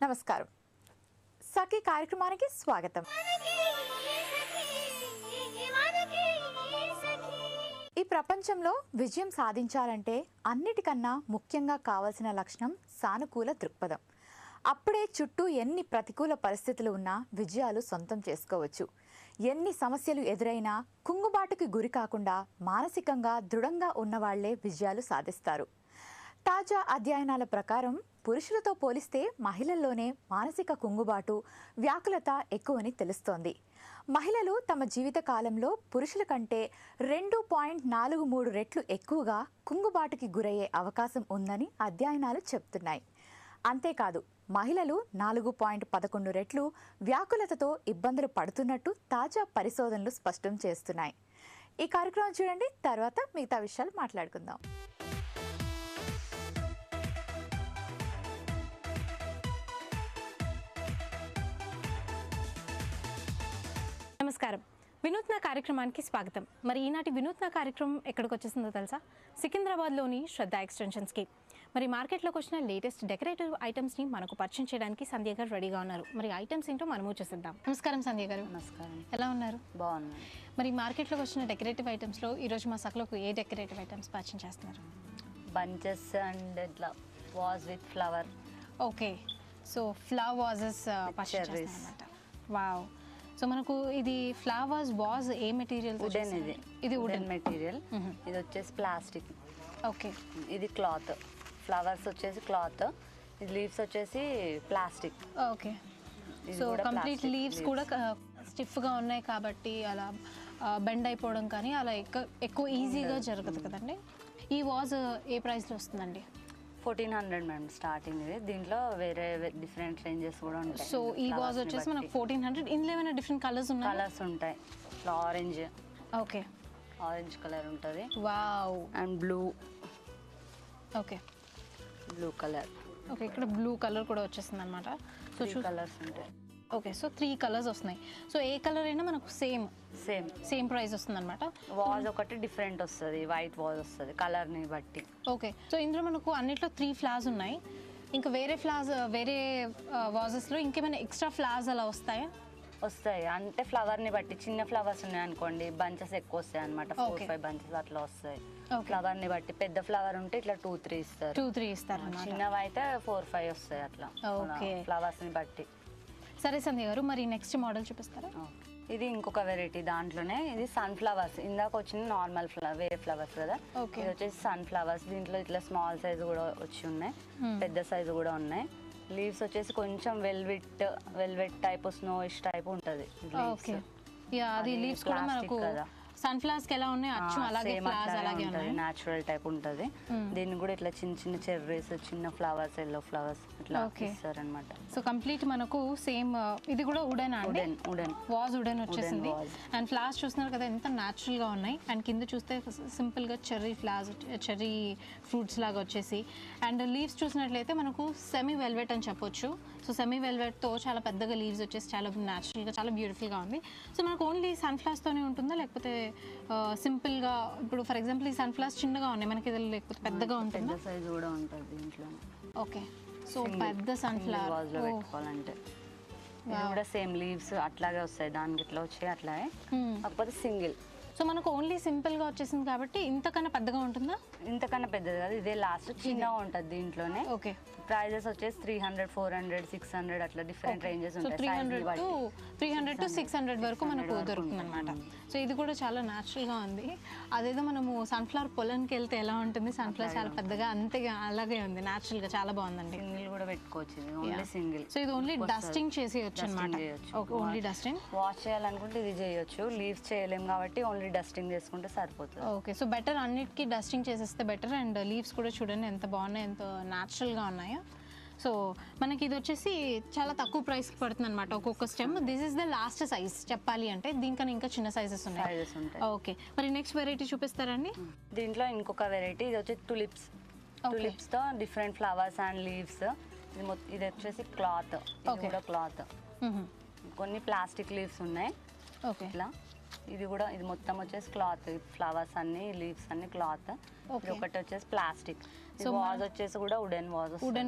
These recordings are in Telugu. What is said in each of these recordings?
నమస్కారం. సఖీ కార్యక్రమానికి స్వాగతం. ఈ ప్రపంచంలో విజయం సాధించాలంటే అన్నిటికన్నా ముఖ్యంగా కావాల్సిన లక్షణం సానుకూల దృక్పథం. అప్పుడే చుట్టూ ఎన్ని ప్రతికూల పరిస్థితులు ఉన్నా విజయాలు సొంతం చేసుకోవచ్చు. ఎన్ని సమస్యలు ఎదురైనా కుంగుబాటుకి గురి కాకుండా మానసికంగా దృఢంగా ఉన్నవాళ్లే విజయాలు సాధిస్తారు. తాజా అధ్యయనాల ప్రకారం పురుషులతో పోలిస్తే మహిళల్లోనే మానసిక కుంగుబాటు, వ్యాకులత ఎక్కువని తెలుస్తోంది. మహిళలు తమ జీవిత కాలంలో పురుషుల కంటే 2.43 రెట్లు ఎక్కువగా కుంగుబాటుకి గురయ్యే అవకాశం ఉందని అధ్యయనాలు చెప్తున్నాయి. అంతేకాదు, మహిళలు 4.11 రెట్లు వ్యాకులతతో ఇబ్బందులు పడుతున్నట్టు తాజా పరిశోధనలు స్పష్టం చేస్తున్నాయి. ఈ కార్యక్రమం చూడండి, తర్వాత మిగతా విషయాలు మాట్లాడుకుందాం. నమస్కారం. వినూత్న కార్యక్రమానికి స్వాగతం. మరి ఈనాటి వినూత్న కార్యక్రమం ఎక్కడికి వచ్చేసిందో తెలుసా? సికింద్రాబాద్లోని శ్రద్ధ ఎక్స్టెన్షన్స్కి. మరి మార్కెట్లోకి వచ్చిన లేటెస్ట్ డెకరేటివ్ ఐటమ్స్ని మనకు పరిచయం చేయడానికి సంధ్య గారు రెడీగా ఉన్నారు. మరి ఐటమ్స్ ఏంటో మనము చూసిద్దాం. నమస్కారం సంధ్య గారు. నమస్కారం. ఎలా ఉన్నారు? బాగున్నాను. మరి మార్కెట్లోకి వచ్చిన డెకరేటివ్ ఐటమ్స్లో ఈరోజు మా సఖలోకి ఏ డెకరేటివ్ ఐటమ్స్ పరిచయం చేస్తున్నారు? బంచెస్ అండ్ ఇట్లా was with flower. Okay, so flower vases పరిచయం చేస్తారన్నమాట. వావ్. సో మనకు ఇది flowers was a material? Wooden. ఇది వుడెన్ మెటీరియల్. ఇది వచ్చేసి ప్లాస్టిక్. ఓకే, ఇది క్లాత్. ఫ్లవర్స్ వచ్చేసి క్లాత్, ఇది లీవ్స్ వచ్చేసి plastic. Okay, so complete leaves కూడా స్టిఫ్గా ఉన్నాయి కాబట్టి అలా బెండ్ అయిపోవడం కానీ అలా ఎక్కువ ఈజీగా జరుగుతుంది కదండి. ఈ వాజ్ ఏ ప్రైస్లో వస్తుందండి? 1400 మేడం స్టార్టింగ్. ఇది దీంట్లో వేరే డిఫరెంట్ రేంజెస్ కూడా ఉంటాయి. సో ఈ వాజ్ వచ్చేసి మనకు 1400. ఇందులో ఏమైనా డిఫరెంట్ కలర్స్ ఉన్నాయి? కలర్స్ ఉంటాయి. ఇట్లా ఆరెంజ్. ఓకే, ఆరెంజ్ కలర్ ఉంటుంది. Wow. And blue. Okay, blue colour. Okay, ఇక్కడ బ్లూ కలర్ కూడా వచ్చేస్తుంది అనమాట. సో 3 కలర్స్ ఉంటాయి. ఓకే, సో 3 కలర్స్ వస్తున్నాయి. సో ఏ కలర్ అయినా మనకు సేమ్ ప్రైస్ వస్తుంది అనమాట. వాజ్ ఒకటి డిఫరెంట్ వస్తుంది, వైట్ వాజ్ వస్తుంది కలర్ని బట్టి. ఓకే, సో ఇందులో మనకు అన్నిట్లో 3 ఫ్లవర్స్ ఉన్నాయి. ఇంకా వేరే వాజెస్లో ఇంకేమైనా ఎక్స్ట్రా ఫ్లవర్స్ అలా వస్తాయా? వస్తాయి, అంటే ఫ్లవర్ని బట్టి. చిన్న ఫ్లవర్స్ ఉన్నాయి అనుకోండి, బంచెస్ ఎక్కువ వస్తాయి అనమాట. 4-5 బంచెస్ అట్లా వస్తాయి. ఫ్లవర్ని బట్టి పెద్ద ఫ్లవర్ ఉంటే ఇట్లా 2-3 ఇస్తారు. 2-3 ఇస్తారు. చిన్నవి అయితే 4-5 వస్తాయి అట్లా. ఓకే, ఫ్లవర్స్ని బట్టి. సరే సంధ్య గారు, మరి నెక్స్ట్ మోడల్ చూపిస్తారా? ఇది ఇంకొక వెరైటీ దాంట్లోనే. ఇది సన్ ఫ్లవర్స్. ఇందాక వచ్చిన నార్మల్ వేరే ఫ్లవర్స్ కదా, ఇది వచ్చేసి సన్ ఫ్లవర్స్. దీంట్లో ఇట్లా స్మాల్ సైజ్ కూడా వచ్చి ఉన్నాయి, పెద్ద సైజు కూడా ఉన్నాయి. లీవ్స్ వచ్చేసి కొంచెం వెల్వెట్ టైప్, స్నోయిష్ టైప్ ఉంటుంది. ఓకే, అది లీవ్స్ కూడా మనకు సన్ ఫ్లవర్స్ కి ఎలా ఉన్నాయి అచ్చు అలాగే ఫ్లవర్స్ అలాగే ఉన్నాయి. నేచురల్ టైప్ ఉంటుంది. దీన్ని కూడా ఇట్లా చిన్న చిన్న చెర్రీస్, చిన్న ఫ్లవర్స్, ఎల్లో ఫ్లవర్స్ ఇట్లా ఇస్తారన్నమాట. సో కంప్లీట్ మనకు సేమ్. ఇది కూడా వుడెన్ అండి? వుడెన్ వాజ్, వుడెన్ వచ్చేసింది. అండ్ ఫ్లవర్స్ చూస్తున్నారు కదా ఎంత న్యాచురల్ గా ఉన్నాయి. అండ్ కింద చూస్తే సింపుల్ గా చెర్రీ ఫ్లవర్స్, చెర్రీ ఫ్రూట్స్ లాగా వచ్చేసి. అండ్ లీవ్స్ చూసినట్లయితే మనకు సెమీ వెల్వెట్ అని చెప్పొచ్చు. సో సెమీ వెల్వెట్ తో చాలా పెద్దగా లీవ్స్ వచ్చేసి చాలా న్యాచురల్ గా చాలా బ్యూటిఫుల్ గా ఉంది. సో మనకు ఓన్లీ సన్ ఫ్లవర్స్ తోనే ఉంటుందా, లేకపోతే సింపుల్ గా? ఇప్పుడు ఫర్ ఎగ్జాంపుల్ ఈ సన్ ఫ్లవర్స్ చిన్నగా ఉన్నాయి మనకి, ఇది లేకపోతే పెద్దగా ఉంటుంది? పెద్ద సైజ్ కూడా ఉంటుంది దీంట్లో. ఓకే, సో పెద్ద సన్ ఫ్లవర్ పెట్టుకోవాలంటే ఇది కూడా సేమ్ లీవ్స్ అట్లాగే వస్తాయి, దానికి ఇట్లా వచ్చాయి అట్లాగే, కాకపోతే సింగిల్. సో మనకు ఓన్లీ సింపుల్ గా వచ్చేసింది కాబట్టి ఇంతకన్నా పెద్దగా ఉంటుందా? ఇంతకన్నా పెద్దది కాదు, ఇదే లాస్ట్ చిన్నగా ఉంటుంది దీంట్లోనే. ఓకే, ప్రైజెస్ వచ్చేసి 300, 400, 600 అట్లా డిఫరెంట్ రేంజెస్ ఉంటాయి. 300 to 600 వరకు మనకు దొరుకుతుంది అనమాట. సో ఇది కూడా చాలా న్యాచురల్ గా ఉంది. అదేదో మనము సన్ఫ్లవర్ పొలానికి వెళ్తే ఎలా ఉంటుంది, సన్ఫ్లవర్ చాలా పెద్దగా అంతేగా అలాగే ఉంది, న్యాచురల్ గా చాలా బాగుందండి. సింగిల్ కూడా పెట్టుకోవచ్చు, ఇది ఓన్లీ సింగిల్. సో ఇది ఓన్లీ డస్టింగ్ చేసేయచ్చు అనమాట. Only dusting. వాష్ చేయాలనుకుంటే ఇది చేయొచ్చు, లీవ్స్ చేయలేం కాబట్టి ఓన్లీ డస్టింగ్ చేసుకుంటే సరిపోతుంది. ఓకే, సో బెటర్ అన్నిటికీ డస్టింగ్ చేసేస్తే బెటర్. అండ్ లీవ్స్ కూడా చూడండి ఎంత బాగున్నాయి, ఎంత న్యాచురల్ గా ఉన్నాయో. సో మనకి ఇది వచ్చేసి చాలా తక్కువ ప్రైస్కి పడుతుంది అనమాట ఒక్కొక్క stem. This is the last size చెప్పాలి అంటే, దీనికన్నా ఇంకా చిన్న సైజెస్ ఉన్నాయి. ఓకే, మరి నెక్స్ట్ వెరైటీ చూపిస్తారండి? దీంట్లో ఇంకొక వెరైటీ, ఇది వచ్చి టులిప్స్. టులిప్స్ తో డిఫరెంట్ ఫ్లవర్స్ అండ్ లీవ్స్. ఇది వచ్చేసి క్లాత్. ఇది కూడా క్లాత్. కొన్ని ప్లాస్టిక్ లీవ్స్ ఉన్నాయి. ఓకే, ఇట్లా ఇది కూడా ఇది మొత్తం వచ్చేసి క్లాత్, ఫ్లవర్స్ అన్ని లీవ్స్ అన్ని క్లాత్. ఇది ఒకటి వచ్చేసి ప్లాస్టిక్. సో వాజ్ వచ్చేసి కూడా wooden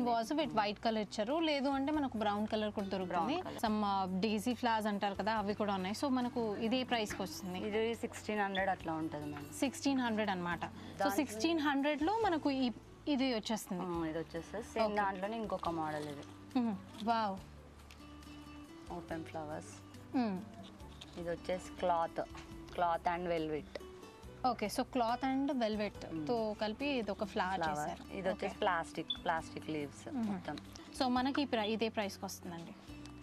was with white colour ఇచ్చారు. లేదు అంటే మనకు బ్రౌన్ కలర్ కూడా దొరుకుతుంది. సమ్ డేజీ ఫ్లవర్స్ అంటారు కదా, అవి కూడా ఉన్నాయి. సో మనకు ఇది ఏ ప్రైస్ కి వస్తుంది? ఇది 1600 అట్లా ఉంటుంది మేడం. 1600 అన్నమాట. సో 1600 లో మనకు ఇది వచ్చేస్తుంది. ఇది వచ్చేసి సేమ్ దాంట్లోనే ఇంకొక మోడల్ ఇది. Wow, open flowers. ఇది వచ్చేసి cloth and velvet. Okay, so cloth and velvet తో కలిపి ఇది ఒక ఫ్లవర్ చేశారు. ఇది వచ్చేసి ప్లాస్టిక్ లీవ్స్ మొత్తం. సో మనకి ఇదే ప్రైస్ కి వస్తుందండి?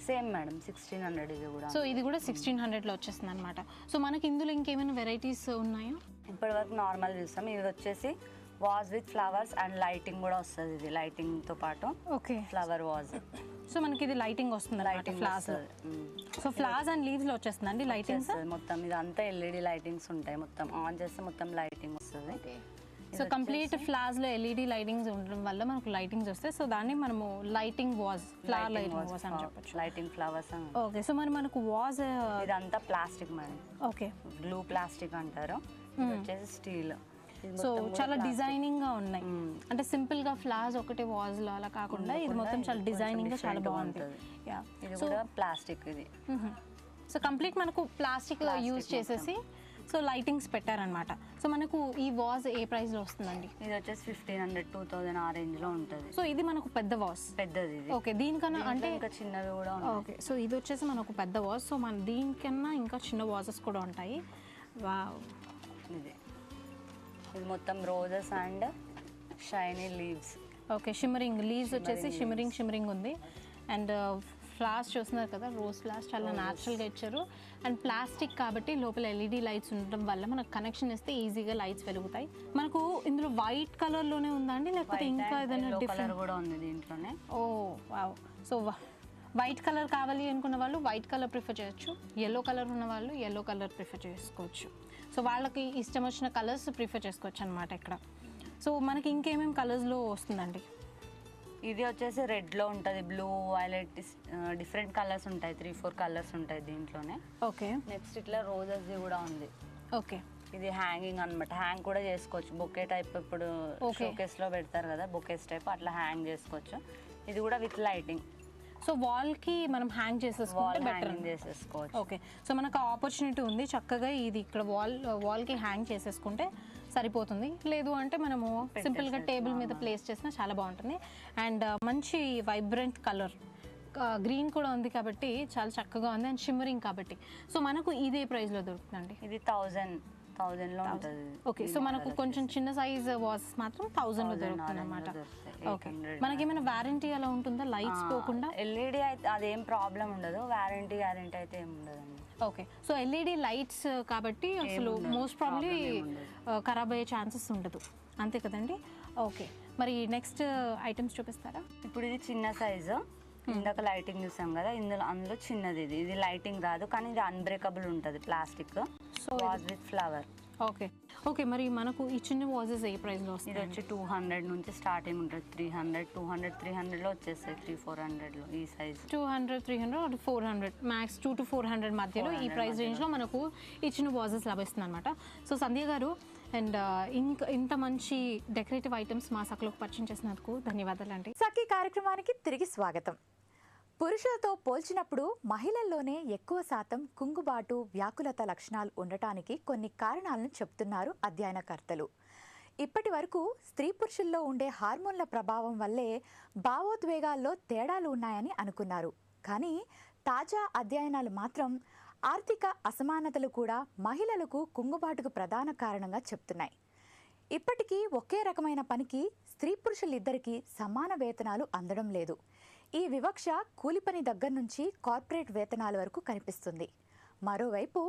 సేమ్ మేడం 1600 ఇది కూడా. సో ఇది కూడా 1600 లో వచ్చేస్తుంది అనమాట. సో మనకి ఇందులో ఇంకేమైనా వెరైటీస్ ఉన్నాయా? ఇప్పటి వరకు నార్మల్ చూస్తాం. ఇది వచ్చేసి was with flowers and lighting కూడా వస్తుంది. ఇది లైటింగ్ తో పాటు ఓకే ఫ్లవర్ వాజ్. సో మనకి ఇది లైటింగ్ వస్తుంది అన్నమాట, flowers. So flowers and leaves లో వచ్చేస్తుందండి లైటింగ్స్ మొత్తం. ఇది అంతా ఎల్ఈడి లైటింగ్స్ ఉంటాయి. మొత్తం ఆన్ చేస్తే మొత్తం లైటింగ్ వస్తుంది. సో కంప్లీట్ ఫ్లవర్స్ లో ఎల్ఈడి లైటింగ్స్ ఉండడం వల్ల మనకు లైటింగ్స్ వస్తాయి. సో దాన్ని మనము lighting was, flower lighting was అని చెప్పొచ్చు. Lighting flowers. ఓకే, సో మరి మనకు వాజ్ ఇదంతా plastic madam. Okay, glue plastic అంటారు. ఇది వచ్చేసి స్టీల్. సో చాలా డిజైనింగ్ గా ఉన్నాయి. అంటే సింపుల్ గా ఫ్లవర్స్ ఒకటి వాజ్ లో అలా కాకుండా ఇది మొత్తం చాలా డిజైనింగ్ గా చాలా బాగుంది. ఇది కూడా ప్లాస్టిక్. ఇది సో కంప్లీట్ మనకు ప్లాస్టిక్ యూజ్ చేసేసి సో లైటింగ్స్ పెట్టారనమాట. సో మనకు ఈ వాజ్ ఏ ప్రైస్ లో వస్తుందండి? ఇది వచ్చేసి 1500 2000 ఆ రేంజ్ లో ఉంటుంది. సో ఇది మనకు పెద్ద వాజ్, పెద్దది ఇది. ఓకే, దీనికన్నా అంటే ఇంకా చిన్నవి కూడా ఉన్నాయి. ఓకే, సో ఇది వచ్చేసి మనకు పెద్ద వాజ్. సో మన దీనికన్నా ఇంకా చిన్న వాజెస్ కూడా ఉంటాయి. వావ్, ఇది మొత్తం roses and shiny leaves. Okay, shimmering leaves వచ్చేసి షిమ్మరింగ్ ఉంది. అండ్ ఫ్లవర్స్ చూస్తున్నారు కదా, రోజ్ ఫ్లవర్స్ చాలా న్యాచురల్గా ఇచ్చారు. అండ్ ప్లాస్టిక్ కాబట్టి లోపల ఎల్ఈడి లైట్స్ ఉండడం వల్ల మనకు కనెక్షన్ ఇస్తే ఈజీగా లైట్స్ వెలుగుతాయి. మనకు ఇందులో వైట్ కలర్లోనే ఉందా అండి, లేకపోతే ఇంకా ఏదైనా డిఫరెంట్ కూడా ఉంది దీంట్లోనే? ఓ వావ్. సో వైట్ కలర్ కావాలి అనుకున్న వాళ్ళు వైట్ కలర్ ప్రిఫర్ చేయొచ్చు, ఎల్లో కలర్ ఉన్న వాళ్ళు ఎల్లో కలర్ ప్రిఫర్ చేసుకోవచ్చు. సో వాళ్ళకి ఇష్టం వచ్చిన కలర్స్ ప్రిఫర్ చేసుకోవచ్చు అనమాట ఇక్కడ. సో మనకి ఇంకేమేమి కలర్స్లో వస్తుందండి? ఇది వచ్చేసి రెడ్లో ఉంటుంది, బ్లూ, వైలెట్, డిఫరెంట్ కలర్స్ ఉంటాయి. 3-4 కలర్స్ ఉంటాయి దీంట్లోనే. ఓకే, నెక్స్ట్ ఇట్లా రోజెస్ది కూడా ఉంది. ఓకే, ఇది హ్యాంగింగ్ అనమాట. హ్యాంగ్ కూడా చేసుకోవచ్చు. బొకే టైప్ ఇప్పుడు షోకేస్లో పెడతారు కదా, బొకేస్ టైప్ అట్లా హ్యాంగ్ చేసుకోవచ్చు. ఇది కూడా విత్ లైటింగ్. సో వాల్కి మనం హ్యాంగ్ చేసేసుకుంటే బెటర్ చేసేసుకోవచ్చు. ఓకే, సో మనకు ఆపర్చునిటీ ఉంది చక్కగా. ఇది ఇక్కడ వాల్కి హ్యాంగ్ చేసేసుకుంటే సరిపోతుంది. లేదు అంటే మనము సింపుల్గా టేబుల్ మీద ప్లేస్ చేసినా చాలా బాగుంటుంది. అండ్ మంచి వైబ్రెంట్ కలర్ గ్రీన్ కూడా ఉంది కాబట్టి చాలా చక్కగా ఉంది. అండ్ షిమ్మరింగ్ కాబట్టి. సో మనకు ఇదే ప్రైస్లో దొరుకుతుందండి. ఇది 1000లో ఉంటుంది. ఓకే, సో మనకు కొంచెం చిన్న సైజ్ వాస్ మాత్రం 1000లో దొరుకుతుంది అనమాట. ఓకే, మనకి ఏమైనా వారంటీ అలా ఉంటుందా లైట్స్ పోకుండా? ఎల్ఈడి అయితే అదేం ప్రాబ్లం ఉండదు. వారంటీ అయితే ఏం ఉండదండి. ఓకే, సో ఎల్ఈడి లైట్స్ కాబట్టి అసలు మోస్ట్ ప్రాబ్లీ ఖరాబ్ అయ్యే ఛాన్సెస్ ఉండదు, అంతే కదండి? ఓకే, మరి నెక్స్ట్ ఐటమ్స్ చూపిస్తారా? ఇప్పుడు ఇది చిన్న సైజు. ఇందాక లైటింగ్ చూసాం కదా, అందులో చిన్నది. ఇది లైటింగ్ రాదు కానీ ఇది అన్బ్రేకబుల్ ఉంటుంది, plastic. So was with flower. Okay, okay, మరి మనకు ఈ చిన్న వాజెస్ ఏ ప్రైస్లో వస్తుంది? ఇది వచ్చి 200 నుంచి స్టార్టింగ్ ఉంటుంది. 300-300లో వచ్చేస్తాయి. 300-400లో ఈ సైజ్. 200-300 400 మ్యాక్స్ 200-400 మధ్యలో ఈ ప్రైస్ రేంజ్లో మనకు ఈ చిన్న వాజెస్ లభిస్తుంది అనమాట. సో సంధ్య గారు, అండ్ ఇంత మంచి డెకరేటివ్ ఐటమ్స్ మా సఖలకు పరిచయం చేసినందుకు ధన్యవాదాలు అండి. సఖీ కార్యక్రమానికి తిరిగి స్వాగతం. పురుషులతో పోల్చినప్పుడు మహిళల్లోనే ఎక్కువ శాతం కుంగుబాటు, వ్యాకులత లక్షణాలు ఉండటానికి కొన్ని కారణాలను చెప్తున్నారు అధ్యయనకర్తలు. ఇప్పటి వరకు స్త్రీ పురుషుల్లో ఉండే హార్మోన్ల ప్రభావం వల్లే భావోద్వేగాల్లో తేడాలు ఉన్నాయని అనుకున్నారు. కానీ తాజా అధ్యయనాలు మాత్రం ఆర్థిక అసమానతలు కూడా మహిళలకు కుంగుబాటుకు ప్రధాన కారణంగా చెప్తున్నాయి. ఇప్పటికీ ఒకే రకమైన పనికి స్త్రీ పురుషులిద్దరికీ సమాన వేతనాలు అందడం లేదు. ఈ వివక్ష కూలి పని దగ్గర నుంచి కార్పొరేట్ వేతనాల వరకు కనిపిస్తుంది. మరోవైపు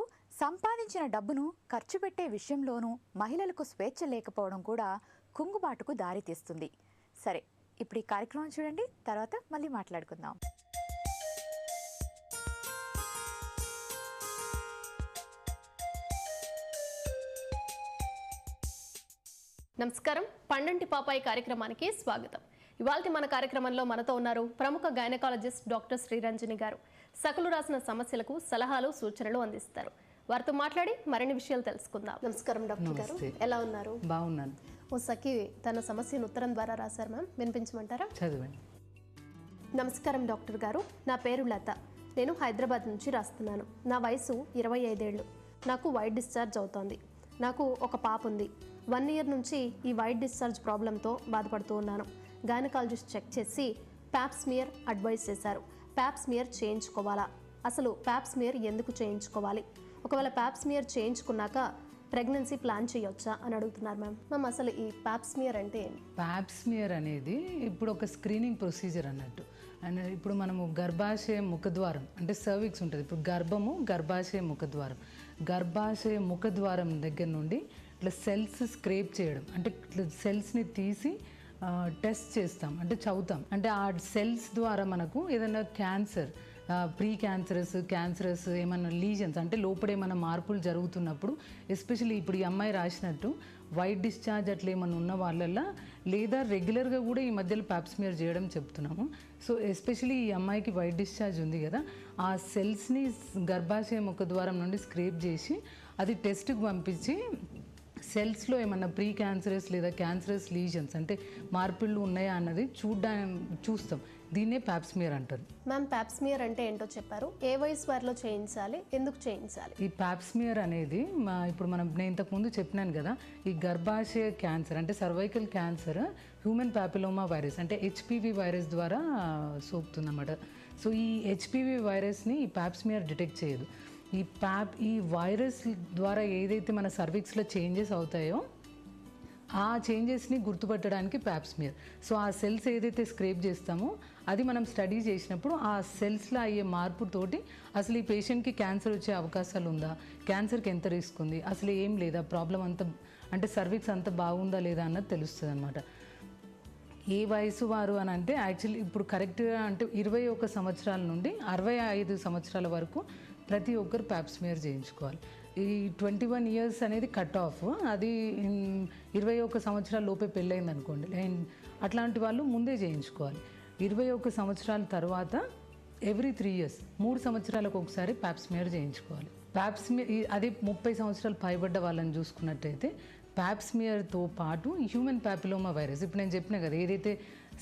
సంపాదించిన డబ్బును ఖర్చు పెట్టే విషయంలోనూ మహిళలకు స్వేచ్ఛ లేకపోవడం కూడా కుంగుబాటుకు దారితీస్తుంది. సరే, ఇప్పుడు ఈ కార్యక్రమం చూడండి, తర్వాత మళ్ళీ మాట్లాడుకుందాం. నమస్కారం, పండంటి పాపాయి కార్యక్రమానికి స్వాగతం. ఇవాళ మన కార్యక్రమంలో మనతో ఉన్నారు ప్రముఖ గైనకాలజిస్ట్ డాక్టర్ శ్రీరంజని గారు. సకలు రాసిన సమస్యలకు సలహాలు, సూచనలు అందిస్తారు. వారితో మాట్లాడి మరిన్ని విషయాలు తెలుసుకుందాం. నమస్కారం డాక్టర్ గారు, ఎలా ఉన్నారు? బాగున్నాను. ఓ సఖి తన సమస్యను ఉత్తరం ద్వారా రాశారు మ్యామ్, వినిపించమంటారా? చదవండి. నమస్కారం డాక్టర్ గారు, నా పేరు లత. నేను హైదరాబాద్ నుంచి రాస్తున్నాను. నా వయసు 25 ఏళ్ళు. నాకు వైట్ డిశ్చార్జ్ అవుతోంది. నాకు ఒక పాప ఉంది. 1 ఇయర్ నుంచి ఈ వైట్ డిశ్చార్జ్ ప్రాబ్లంతో బాధపడుతూ ఉన్నాను. గైనకాలజిస్ట్ చెక్ చేసి ప్యాప్స్మియర్ అడ్వైస్ చేశారు. ప్యాప్స్మియర్ చేయించుకోవాలా? అసలు ప్యాప్స్మియర్ ఎందుకు చేయించుకోవాలి? ఒకవేళ ప్యాప్స్మియర్ చేయించుకున్నాక ప్రెగ్నెన్సీ ప్లాన్ చేయొచ్చా అని అడుగుతున్నారు మ్యామ్. అసలు ఈ ప్యాప్స్మియర్ అంటే ఏంటి? ప్యాప్స్మియర్ అనేది ఇప్పుడు ఒక స్క్రీనింగ్ ప్రొసీజర్ అన్నట్టు. అండ్ ఇప్పుడు మనము గర్భాశయ ముఖద్వారం అంటే సర్విక్స్ ఉంటుంది. ఇప్పుడు గర్భము గర్భాశయ ముఖద్వారం. గర్భాశయ ముఖద్వారం దగ్గర నుండి ఇట్లా సెల్స్ స్క్రేప్ చేయడం, అంటే ఇట్లా సెల్స్ని తీసి టెస్ట్ చేస్తాం, అంటే చదువుతాం. అంటే ఆ సెల్స్ ద్వారా మనకు ఏదైనా క్యాన్సర్, ప్రీ క్యాన్సరస్ ఏమన్నా లీజన్స్ అంటే లోపల ఏమైనా మార్పులు జరుగుతున్నప్పుడు, ఎస్పెషల్లీ ఇప్పుడు ఈ అమ్మాయి రాసినట్టు వైట్ డిశ్చార్జ్ అట్లా ఏమైనా ఉన్న వాళ్ళల్లో, లేదా రెగ్యులర్గా కూడా ఈ మధ్యలో ప్యాప్స్మియర్ చేయడం చెప్తున్నాము. సో ఎస్పెషల్లీ ఈ అమ్మాయికి వైట్ డిశ్చార్జ్ ఉంది కదా, ఆ సెల్స్ని గర్భాశయ ముఖద్వారం నుండి స్క్రేప్ చేసి అది టెస్ట్కి పంపించి సెల్స్లో ఏమన్నా ప్రీ క్యాన్సరస్ లేదా క్యాన్సరస్ లీజన్స్ అంటే మార్పులు ఉన్నాయా అన్నది చూస్తాం. దీన్నే ప్యాప్స్మియర్ అంటారు. మ్యామ్, ప్యాప్స్మియర్ అంటే ఏంటో చెప్పారు. ఏ వయసు వారిలో చేయించాలి, ఎందుకు చేయించాలి? ఈ ప్యాప్స్మియర్ అనేది ఇప్పుడు నేను ఇంతకుముందు చెప్పినాను కదా, ఈ గర్భాశయ క్యాన్సర్ అంటే cervical cancer human papilloma virus అంటే హెచ్పివి వైరస్ ద్వారా సోకుతుందన్నమాట. సో ఈ హెచ్పివి వైరస్ని ఈ ప్యాప్స్మియర్ డిటెక్ట్ చేయదు. ఈ వైరస్ ద్వారా ఏదైతే మన సర్విక్స్లో చేంజెస్ అవుతాయో ఆ చేంజెస్ని గుర్తుపట్టడానికి ప్యాప్స్మియర్. సో ఆ సెల్స్ ఏదైతే స్క్రేప్ చేస్తామో అది మనం స్టడీ చేసినప్పుడు ఆ సెల్స్లో అయ్యే మార్పుతోటి అసలు ఈ పేషెంట్కి క్యాన్సర్ వచ్చే అవకాశాలు ఉందా, క్యాన్సర్కి ఎంత రిస్క్ ఉంది, అసలు ఏం లేదా, ప్రాబ్లం అంతా అంటే సర్విక్స్ అంత బాగుందా లేదా అన్నది తెలుస్తుంది అనమాట. ఏ వయసు వారు అని అంటే యాక్చువల్లీ ఇప్పుడు కరెక్ట్గా అంటే 21 సంవత్సరాల నుండి 65 సంవత్సరాల వరకు ప్రతి ఒక్కరు ప్యాప్స్మియర్ చేయించుకోవాలి. ఈ 21 ఇయర్స్ అనేది కట్ ఆఫ్. అది 21 సంవత్సరాల లోపే పెళ్ళైంది అనుకోండి, అట్లాంటి వాళ్ళు ముందే చేయించుకోవాలి. 21 సంవత్సరాల తర్వాత ఎవ్రీ 3 ఇయర్స్ 3 సంవత్సరాలకు ఒకసారి ప్యాప్స్మియర్ చేయించుకోవాలి. ప్యాప్స్మియర్ అదే 30 సంవత్సరాలు పైబడ్డ వాళ్ళని చూసుకున్నట్టయితే ప్యాప్స్మియర్తో పాటు హ్యూమన్ ప్యాపిలోమా వైరస్, ఇప్పుడు నేను చెప్పినా కదా ఏదైతే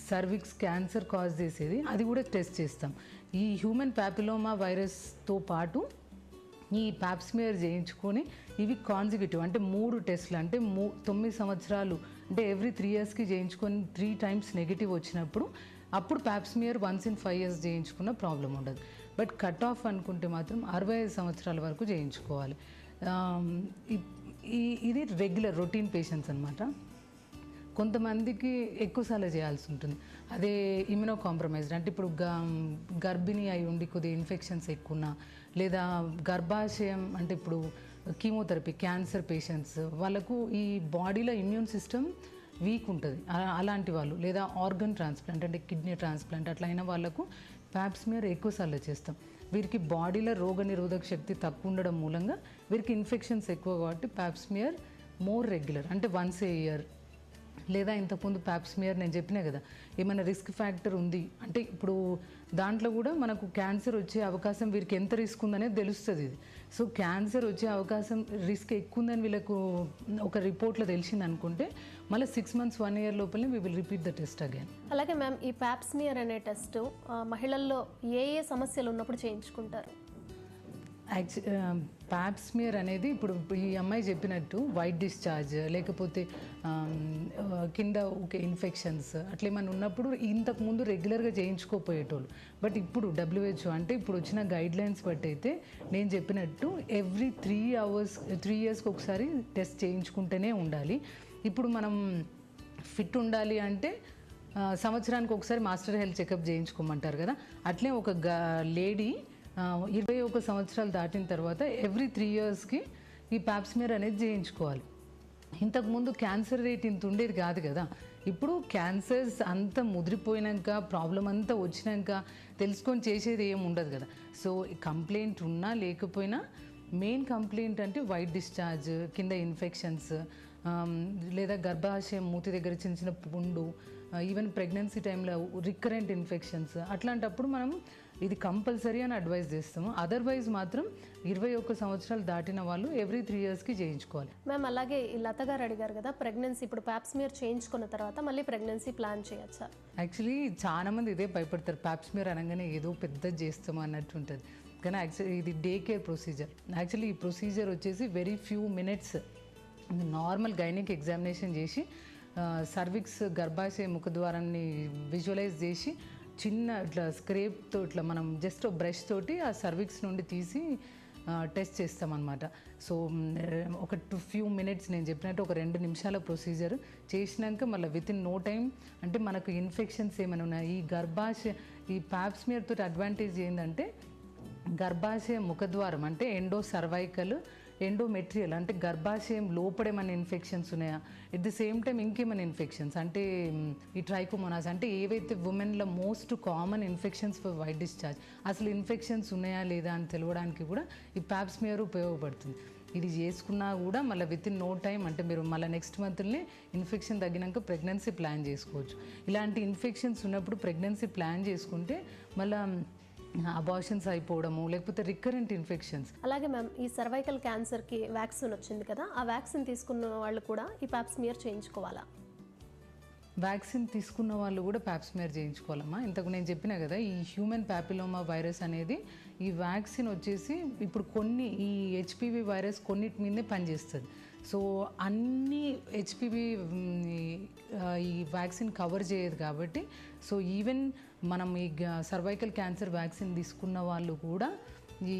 సర్విక్స్ క్యాన్సర్ కాజ్ చేసేది అది కూడా టెస్ట్ చేస్తాం. ఈ హ్యూమన్ ప్యాపిలోమా వైరస్తో పాటు ఈ ప్యాప్స్మియర్ చేయించుకొని ఇవి కాన్సిక్యూటివ్ అంటే 3 టెస్ట్లు అంటే 9 సంవత్సరాలు అంటే ఎవ్రీ 3 ఇయర్స్కి చేయించుకొని 3 టైమ్స్ నెగిటివ్ వచ్చినప్పుడు అప్పుడు ప్యాప్స్మియర్ వన్స్ ఇన్ 5 ఇయర్స్ చేయించుకున్న ప్రాబ్లం ఉండదు. బట్ కట్ ఆఫ్ అనుకుంటే మాత్రం 65 సంవత్సరాల వరకు చేయించుకోవాలి. ఇది రెగ్యులర్ రొటీన్ పేషెంట్స్ అనమాట. కొంతమందికి ఎక్కువసార్లు చేయాల్సి ఉంటుంది. అదే ఇమ్యూనో కాంప్రమైజ్డ్ అంటే ఇప్పుడు గర్భిణీ అయి ఉండి కొద్దిగా ఇన్ఫెక్షన్స్ ఎక్కువ లేదా గర్భాశయం అంటే ఇప్పుడు కీమోథెరపీ క్యాన్సర్ పేషెంట్స్ వాళ్ళకు ఈ బాడీలో ఇమ్యూన్ సిస్టమ్ వీక్ ఉంటుంది, అలాంటి వాళ్ళు లేదా ఆర్గన్ ట్రాన్స్ప్లాంట్ అంటే కిడ్నీ ట్రాన్స్ప్లాంట్ అట్లా అయిన వాళ్ళకు ప్యాప్స్మియర్ ఎక్కువసార్లు చేస్తాం. వీరికి బాడీలో రోగ నిరోధక శక్తి తక్కువ ఉండడం మూలంగా వీరికి ఇన్ఫెక్షన్స్ ఎక్కువ కాబట్టి ప్యాప్స్మియర్ మోర్ రెగ్యులర్ అంటే వన్స్ ఏ ఇయర్. లేదా ఇంతకుముందు ప్యాప్స్మియర్ నేను చెప్పినా కదా ఏమైనా రిస్క్ ఫ్యాక్టర్ ఉంది అంటే ఇప్పుడు దాంట్లో కూడా మనకు క్యాన్సర్ వచ్చే అవకాశం వీరికి ఎంత రిస్క్ ఉందనేది తెలుస్తుంది. ఇది సో క్యాన్సర్ వచ్చే అవకాశం రిస్క్ ఎక్కువ ఉందని వీళ్ళకు ఒక రిపోర్ట్లో తెలిసింది అనుకుంటే మళ్ళీ 6 months 1 year లోపలనే we will repeat the test again. అలాగే మ్యామ్, ఈ ప్యాప్స్మియర్ అనే టెస్ట్ మహిళల్లో ఏ సమస్యలు ఉన్నప్పుడు చేయించుకుంటారు? ప్యాప్స్మియర్ అనేది ఇప్పుడు ఈ అమ్మాయి చెప్పినట్టు వైట్ డిశ్చార్జ్ లేకపోతే కింద ఒక ఇన్ఫెక్షన్స్ అట్లా ఏమైనా ఉన్నప్పుడు ఇంతకుముందు రెగ్యులర్గా చేయించుకోపోయేటోళ్ళు. బట్ ఇప్పుడు WHO అంటే ఇప్పుడు వచ్చిన గైడ్లైన్స్ బట్టి అయితే నేను చెప్పినట్టు ఎవ్రీ 3 ఇయర్స్కి ఒకసారి టెస్ట్ చేయించుకుంటూనే ఉండాలి. ఇప్పుడు మనం ఫిట్ ఉండాలి అంటే సంవత్సరానికి ఒకసారి మాస్టర్ హెల్త్ చెకప్ చేయించుకోమంటారు కదా, అట్లే ఒక లేడీ 21 సంవత్సరాలు దాటిన తర్వాత ఎవ్రీ 3 ఇయర్స్కి ఈ ప్యాప్స్మియర్ అనేది చేయించుకోవాలి. ఇంతకుముందు క్యాన్సర్ రేట్ ఇంత ఉండేది కాదు కదా, ఇప్పుడు క్యాన్సర్స్ అంతా ముదిరిపోయినాక ప్రాబ్లం అంతా వచ్చినాక తెలుసుకొని చేసేది ఏమి ఉండదు కదా. సో కంప్లైంట్ ఉన్నా లేకపోయినా మెయిన్ కంప్లైంట్ అంటే వైట్ డిశ్చార్జ్, కింద ఇన్ఫెక్షన్స్, లేదా గర్భాశయం మూతి దగ్గర చిన్న చిన్న పుండు, ఈవెన్ ప్రెగ్నెన్సీ టైంలో రికరెంట్ ఇన్ఫెక్షన్స్, అట్లాంటప్పుడు మనం ఇది కంపల్సరీ అని అడ్వైస్ చేస్తాము. అదర్వైజ్ మాత్రం 21 సంవత్సరాలు దాటిన వాళ్ళు ఎవ్రీ 3 ఇయర్స్కి చేయించుకోవాలి. మ్యామ్ అలాగే ఈ లత గారు అడిగారు కదా ప్రెగ్నెన్సీ ఇప్పుడు ప్యాప్స్మియర్ చేయించుకున్న తర్వాత మళ్ళీ ప్రెగ్నెన్సీ ప్లాన్ చేయొచ్చా? యాక్చువల్లీ చాలా మంది ఇదే భయపడతారు, ప్యాప్స్మియర్ అనగానే ఏదో పెద్దది చేస్తాము అన్నట్టు ఉంటుంది. కానీ యాక్చువల్లీ ఇది డే కేర్ ప్రొసీజర్. యాక్చువల్లీ ఈ ప్రొసీజర్ వచ్చేసి very few minutes normal gynaec examination చేసి సర్విక్స్ గర్భాశయ ముఖద్వారాన్ని విజువలైజ్ చేసి చిన్న ఇట్లా స్క్రేప్తో ఇట్లా మనం జస్ట్ బ్రష్ తోటి ఆ సర్విక్స్ నుండి తీసి టెస్ట్ చేస్తామన్నమాట. సో ఒక ఫ్యూ మినిట్స్ నేను చెప్పినట్టు ఒక 2 నిమిషాల ప్రొసీజర్ చేసినాక మళ్ళీ విత్ ఇన్ నో టైం అంటే మనకు ఇన్ఫెక్షన్స్ ఏమైనా ఉన్నాయి ఈ గర్భాశయ ఈ ప్యాప్స్మియర్ తోటి అడ్వాంటేజ్ ఏంటంటే గర్భాశయ ముఖద్వారం అంటే ఎండో సర్వైకల్ ఎండోమెట్రియల్ అంటే గర్భాశయం లోపడేమైనా ఇన్ఫెక్షన్స్ ఉన్నాయా, ఎట్ ది సేమ్ టైం ఇంకేమైనా ఇన్ఫెక్షన్స్ అంటే ఈ ట్రైకోమోనాస్ అంటే ఏవైతే ఉమెన్లో most common infections for white discharge అసలు ఇన్ఫెక్షన్స్ ఉన్నాయా లేదా అని తెలియడానికి కూడా ఈ ప్యాప్స్మియర్ ఉపయోగపడుతుంది. ఇది చేసుకున్నా కూడా మళ్ళీ విత్ ఇన్ నో టైం అంటే మీరు మళ్ళీ నెక్స్ట్ మంత్లోనే ఇన్ఫెక్షన్ తగ్గినాక ప్రెగ్నెన్సీ ప్లాన్ చేసుకోవచ్చు. ఇలాంటి ఇన్ఫెక్షన్స్ ఉన్నప్పుడు ప్రెగ్నెన్సీ ప్లాన్ చేసుకుంటే మళ్ళీ అబార్షన్స్ అయిపోవడము లేకపోతే రికరెంట్ ఇన్ఫెక్షన్స్. అలాగే మ్యామ్ ఈ సర్వైకల్ క్యాన్సర్కి వ్యాక్సిన్ వచ్చింది కదా, ఆ వ్యాక్సిన్ తీసుకున్న వాళ్ళు కూడా ఈ ప్యాప్స్మియర్ చేయించుకోవాలా? వ్యాక్సిన్ తీసుకున్న వాళ్ళు కూడా ప్యాప్స్మియర్ చేయించుకోవాలమ్మా. ఇంతకు నేను చెప్పినా కదా ఈ హ్యూమన్ ప్యాపిలోమా వైరస్ అనేది ఈ వ్యాక్సిన్ వచ్చేసి ఇప్పుడు కొన్ని ఈ హెచ్పివి వైరస్ కొన్నిటి మీదే పనిచేస్తుంది. సో అన్ని హెచ్పివి ఈ వ్యాక్సిన్ కవర్ చేయదు కాబట్టి సో ఈవెన్ మనం ఈ సర్వైకల్ క్యాన్సర్ వ్యాక్సిన్ తీసుకున్న వాళ్ళు కూడా ఈ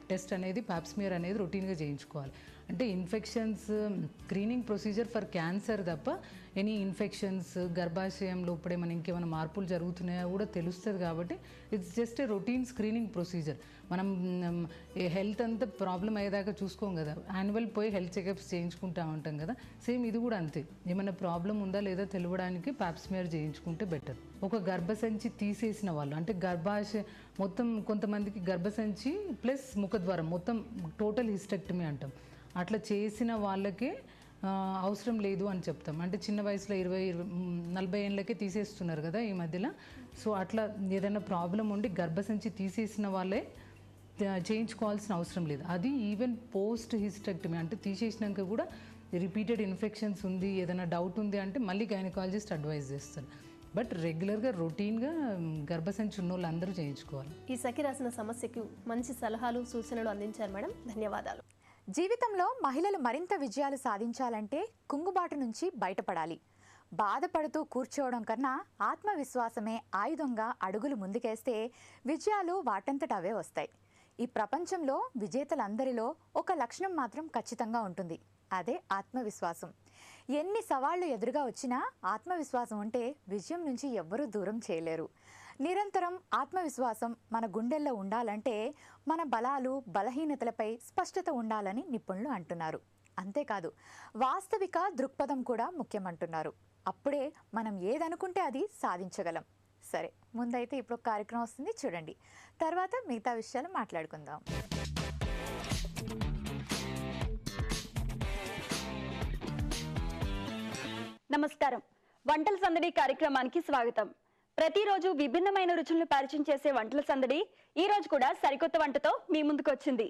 టెస్ట్ అనేది ప్యాప్స్మియర్ అనేది రొటీన్గా చేయించుకోవాలి. అంటే infections screening procedure for cancer తప్ప ఎనీ ఇన్ఫెక్షన్స్ గర్భాశయంలో ఇప్పుడు ఏమైనా ఇంకేమైనా మార్పులు జరుగుతున్నాయో కూడా తెలుస్తుంది కాబట్టి it's just a routine screening procedure. మనం హెల్త్ అంతా ప్రాబ్లం అయ్యేదాకా చూసుకోం కదా, యాన్యువల్ పోయి హెల్త్ చెకప్స్ చేయించుకుంటూ ఉంటాం కదా, సేమ్ ఇది కూడా అంతే. ఏమైనా ప్రాబ్లం ఉందా లేదా తెలియడానికి ప్యాప్స్మియర్ చేయించుకుంటే బెటర్. ఒక గర్భసంచి తీసేసిన వాళ్ళు అంటే గర్భాశయ మొత్తం కొంతమందికి గర్భసంచి ప్లస్ ముఖద్వారం మొత్తం టోటల్ హిస్టెక్టమీ అంటాం, అట్లా చేసిన వాళ్ళకే అవసరం లేదు అని చెప్తాం. అంటే చిన్న వయసులో 20-40 ఏళ్ళకే తీసేస్తున్నారు కదా ఈ మధ్యలో. సో అట్లా ఏదైనా ప్రాబ్లం ఉండి గర్భసంచి తీసేసిన వాళ్ళే చేయించుకోవాల్సిన అవసరం లేదు. అది ఈవెన్ పోస్ట్ హిస్టెక్టమీ అంటే తీసేసినాక కూడా రిపీటెడ్ ఇన్ఫెక్షన్స్ ఉంది ఏదైనా డౌట్ ఉంది అంటే మళ్ళీ గైనకాలజిస్ట్ అడ్వైజ్ చేస్తారు. బట్ రెగ్యులర్గా రొటీన్గా గర్భసంచి ఉన్న వాళ్ళు అందరూ చేయించుకోవాలి. ఈ సఖి రాసిన సమస్యకు మంచి సలహాలు సూచనలు అందించారు మేడం, ధన్యవాదాలు. జీవితంలో మహిళలు మరింత విజయాలు సాధించాలంటే కుంగుబాటు నుంచి బయటపడాలి. బాధపడుతూ కూర్చోవడం కన్నా ఆత్మవిశ్వాసమే ఆయుధంగా అడుగులు ముందుకేస్తే విజయాలు వాటంతట అవే వస్తాయి. ఈ ప్రపంచంలో విజేతలందరిలో ఒక లక్షణం మాత్రం ఖచ్చితంగా ఉంటుంది, అదే ఆత్మవిశ్వాసం. ఎన్ని సవాళ్లు ఎదురుగా వచ్చినా ఆత్మవిశ్వాసం ఉంటే విజయం నుంచి ఎవ్వరూ దూరం చేయలేరు. నిరంతరం ఆత్మవిశ్వాసం మన గుండెల్లో ఉండాలంటే మన బలాలు బలహీనతలపై స్పష్టత ఉండాలని నిపుణులు అంటున్నారు. అంతేకాదు వాస్తవిక దృక్పథం కూడా ముఖ్యమంటున్నారు. అప్పుడే మనం ఏదనుకుంటే అది సాధించగలం. సరే, ముందైతే ఇప్పుడు కార్యక్రమం వస్తుంది చూడండి, తర్వాత మిగతా విషయాలు మాట్లాడుకుందాం. నమస్కారం, వంటల సందడి కార్యక్రమానికి స్వాగతం. ప్రతిరోజు విభిన్నమైన రుచులను పరిచయం చేసే వంటల సందడి ఈ రోజు కూడా సరికొత్త వంటతో మీ ముందుకు వచ్చింది.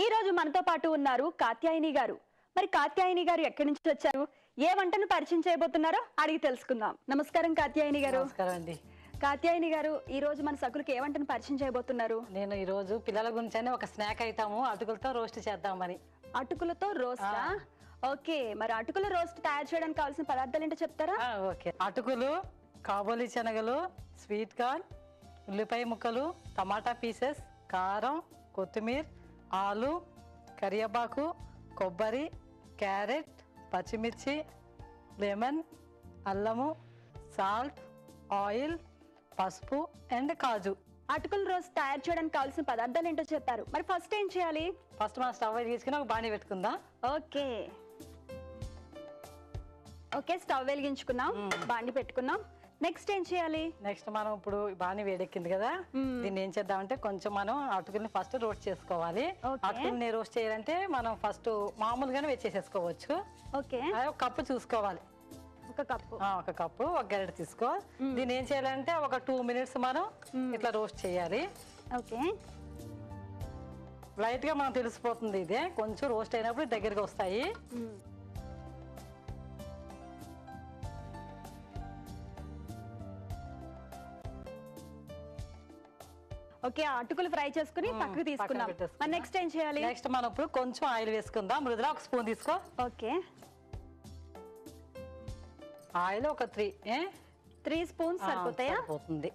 ఈ రోజు మనతో పాటు ఉన్నారు కాత్యాయని గారు. మరి కాత్యాయని గారు ఎక్కడి నుంచి వచ్చారు, ఏ వంటను పరిచయం చేయబోతున్నారో అడిగి తెలుసుకుందాం. నమస్కారం కాత్యాయని గారు. నమస్కారం అండి. కాత్యాయని గారు, ఈ రోజు మన సకులకి ఏ వంటను పరిచయం చేయబోతున్నారు? నేను ఈ రోజు పిల్లల గురించి ఒక స్నాక్ ఐటమ్ అటుకులతో రోస్ట్ చేద్దామని. అటుకులతో రోస్టా? ఓకే, మరి అటుకుల రోస్ట్ తయారు చేయడానికి కావాల్సిన పదార్థాలు ఏంటో చెప్తారా? ఓకే, అటుకులు, కాబోలి శనగలు, స్వీట్ కార్న్, ఉల్లిపాయ ముక్కలు, టమాటా పీసెస్, కారం, కొత్తిమీర, ఆలు, కరివేపాకు, కొబ్బరి, క్యారెట్, పచ్చిమిర్చి, లెమన్, అల్లము, సాల్ట్, ఆయిల్, పసుపు అండ్ కాజు. అటుకుల రోస్ట్ తయారు చేయడానికి కావాల్సిన పదార్థాలు ఏంటో చెప్పారు. మరి ఫస్ట్ ఏం చేయాలి? ఫస్ట్ మనం స్టవ్ తీసుకుని ఒక బాండి పెట్టుకుందాం. ఓకే ఓకే, స్టవ్ వెలిగించుకున్నాం, బాండి పెట్టుకున్నాం. నెక్స్ట్ ఏం చేయాలి? నెక్స్ట్ మనం ఇప్పుడు బాండి వేడెక్కింది కదా, దీన్ని ఏం చేద్దామంటే కొంచెం మనం అటుకుల్ని ఫస్ట్ రోస్ట్ చేసుకోవాలి. అటుకుల్ని రోస్ట్ చేయాలంటే మనం ఫస్ట్ మామూలుగానే వేసేసుకోవచ్చు. ఓకే, ఒక కప్పు చూసుకోవాలి. ఒక కప్పు ఒక గరిటె తీసుకో. దీన్ని ఏం చేయాలంటే ఒక 2 minutes మనం ఇట్లా రోస్ట్ చేయాలి. ఓకే, లైట్ గా మనం తెలిసిపోతుంది. ఇదే కొంచెం రోస్ట్ అయినప్పుడు దగ్గరికి వస్తాయి. ఓకే, అటుకులు ఫ్రై చేసుకుని పక్కకు తీసుకున్నాం. మరి నెక్స్ట్ ఏం చేయాలి? నెక్స్ట్ మనం ఇప్పుడు కొంచెం ఆయిల్ వేసుకుందాం. మృదులా ఒక స్పూన్ తీసుకో. ఓకే, ఆయిల్ ఒక 3 స్పూన్స్ సరిపోతాయా? సరిపోతుంది.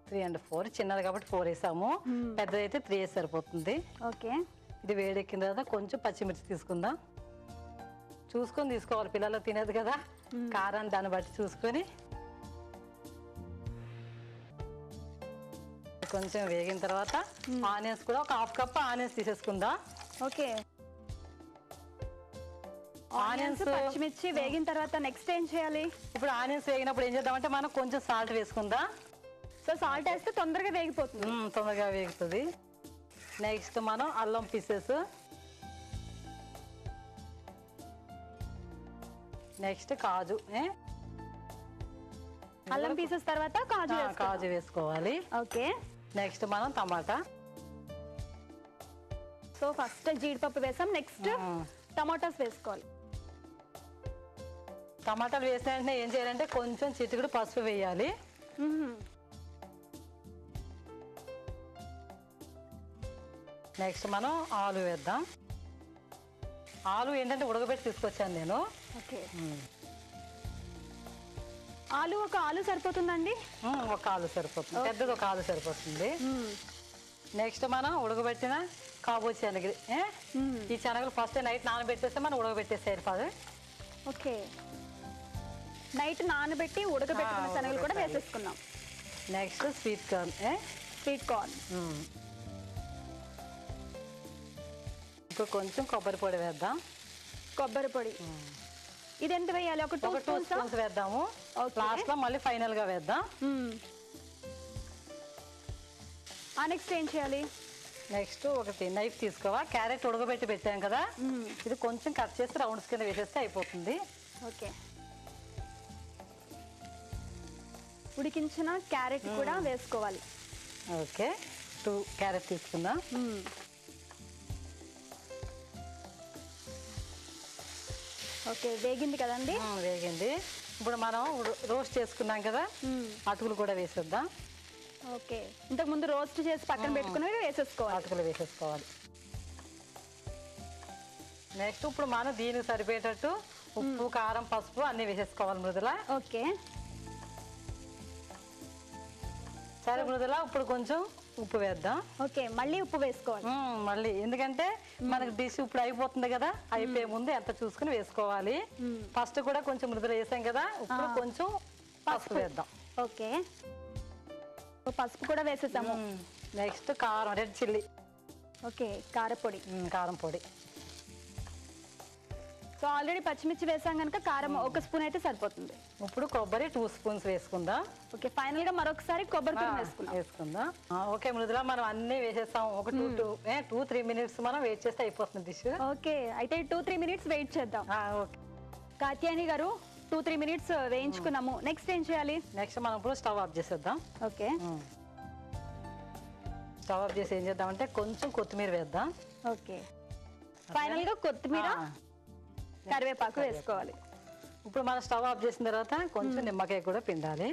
3 and 4 చిన్నది కాబట్టి 4 వేసాము. పెద్దదైతే 3 వేసి సరిపోతుంది. ఓకే, ఇది వేడెక్కిన తర్వాత కొంచెం పచ్చిమిర్చి తీసుకుందాం. చూసుకొని తీసుకోవాలి, పిల్లలు తినేది కదా. కారాన్ని దాన్ని బట్టి చూసుకొని కొంచెం వేగిన తర్వాత ఆనియన్స్ కూడా ఒక 1/2 cup ఆనియన్స్ తీసేసుకుందాం. ఓకే, ఆనియన్స్ పచ్చిమిర్చి వేగిన తర్వాత నెక్స్ట్ ఏం చేయాలి? ఇప్పుడు ఆనియన్స్ వేగినప్పుడు ఏం చేద్దామంటే మనం కొంచెం సాల్ట్ వేసుకుందాం. సో సాల్ట్ వేస్తే తొందరగా వేగిపోతుంది. తొందరగా వేగుతుంది. నెక్స్ట్ మనం అల్లం పీసెస్, నెక్స్ట్ కాజు. అల్లం పీసెస్ తర్వాత కాజు వేసుకోవాలి. ఓకే, నెక్స్ట్ మనం టమాటా. సో ఫస్ట్ జీడిపప్పు వేసాం, నెక్స్ట్ టమాటాస్ వేసుకోవాలి. టమాటాలు వేసిన వెంటనే ఏం చేయాలంటే కొంచెం చిటికెడు పసుపు వేయాలి. నెక్స్ట్ మనం ఆలు వేద్దాం. ఆలు ఏంటంటే ఉడకబెట్టి తీసుకొచ్చాను నేను. ఓకే, ఒక ఆలు సరిపోతుందండి? ఒక ఆలు సరిపోతుంది, పెద్దది ఒక ఆలు సరిపోతుంది. నెక్స్ట్ మనం ఉడకబెట్టిన కాబోచి శనగలు. ఈ శనగలు ఫస్ట్ నైట్ నానబెట్టేస్తే మనం ఉడకబెట్టేసేయాలి. ఓకే, నైట్ నానబెట్టి ఉడకబెట్టుకున్న శనగలు కూడా వేసేసుకున్నాం. Next sweet corn. ఇప్పుడు కొంచెం కొబ్బరి పొడి వేద్దాం. కొబ్బరి పొడి ఇది ఎంత వేయాలి? ఒక 2 స్పూన్స్ వేద్దాము. లాస్ట్ లో మళ్ళీ ఫైనల్ గా వేద్దాం. నెక్స్ట్ ఏం చేయాలి? నెక్స్ట్ ఒకటి నైఫ్ తీసుకోవా. క్యారెట్ ఉడకబెట్టి పెట్టాం కదా, ఇది కొంచెం కట్ చేసి రౌండ్స్ కింద వేసేస్తే అయిపోతుంది. ఓకే, ఉడికించిన క్యారెట్ కూడా వేసుకోవాలి. ఓకే, 2 క్యారెట్ తీసుకుందాం. ఓకే, వేగింది కదండి? వేగింది. ఇప్పుడు మనం రోస్ట్ చేసుకున్నాం కదా, అటుకులు కూడా వేసేద్దాం. ఓకే, ఇంతకు ముందు రోస్ట్ చేసి పక్కన పెట్టుకుని వేసేసుకోవాలి. అటుకులు వేసేసుకోవాలి. నెక్స్ట్ ఇప్పుడు మనం దీనికి సరిపోయేటట్టు ఉప్పు, కారం, పసుపు అన్ని వేసేసుకోవాలి మృదుల. ఓకే, సరే మృదుల, ఇప్పుడు కొంచెం ఉప్పు వేద్దాం. ఓకే, మళ్ళీ ఉప్పు వేసుకోవాలి. మళ్ళీ ఎందుకంటే మనకి డిష్ ఇప్పుడు అయిపోతుంది కదా, అయిపోయే ముందు ఎంత చూసుకుని వేసుకోవాలి. ఫస్ట్ కూడా కొంచెం మృదుల వేసాం కదా, ఇప్పుడు కొంచెం పసుపు వేద్దాం. ఓకే, పసుపు కూడా వేసేసాము. నెక్స్ట్ కారం, రెడ్ చిల్లీ. ఓకే, కారపొడి. కారం పొడి. సో ఆల్రెడీ పచ్చిమిర్చి వేసాం కనుక కారం 1 స్పూన్ అయితే సరిపోతుంది. ఇప్పుడు కొబ్బరి 2 స్పూన్స్ వేసుకుందాం. ఓకే, ఫైనల్ గా మరొకసారి కొబ్బరి తురుము వేసుకుందాం. ఓకే మృదుల, మనం అన్ని వేసేస్తాం. ఒక 2-3 minutes మనం వెయిట్ చేస్తే అయిపోతుంది డిష్. ఓకే, అయితే 2-3 minutes వెయిట్ చేద్దాం. ఓకే కాత్యాయని గారు, 2-3 minutes వేయించుకున్నాము. నెక్స్ట్ ఏం చేయాలి? నెక్స్ట్ మనం ఇప్పుడు స్టవ్ ఆఫ్ చేసేద్దాం. ఓకే, స్టవ్ ఆఫ్ చేసి ఏం చేద్దామంటే కొంచెం కొత్తిమీర వేద్దాం. ఓకే, ఫైనల్ గా కొత్తిమీర, కరివేపాకు వేసుకోవాలి. ఇప్పుడు మనం స్టవ్ ఆఫ్ చేసిన తర్వాత కొంచెం నిమ్మకాయ కూడా పిండాలి.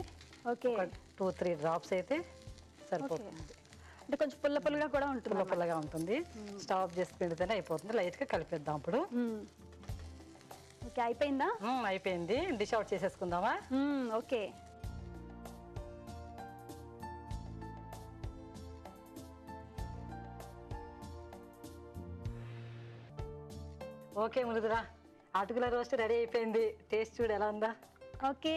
ఓకే, 2-3 drops అయితే సరిపోతుంది. అంటే కొంచెం పుల్లగా కూడా ఉంటుంది. పుల్లగా ఉంటుంది. స్టవ్ ఆఫ్ చేసి పిండితేనే అయిపోతుంది. లైట్ గా కలిపేద్దాం ఇప్పుడు. ఓకే, అయిపోయిందా? అయిపోయింది. డిష్ అవుట్ చేసేసుకుందామా? ఓకే, ఓకే మృదుల, అటుకుల రోస్ట్ రెడీ అయిపోయింది. టేస్ట్ చూడు ఎలా ఉందా? ఓకే,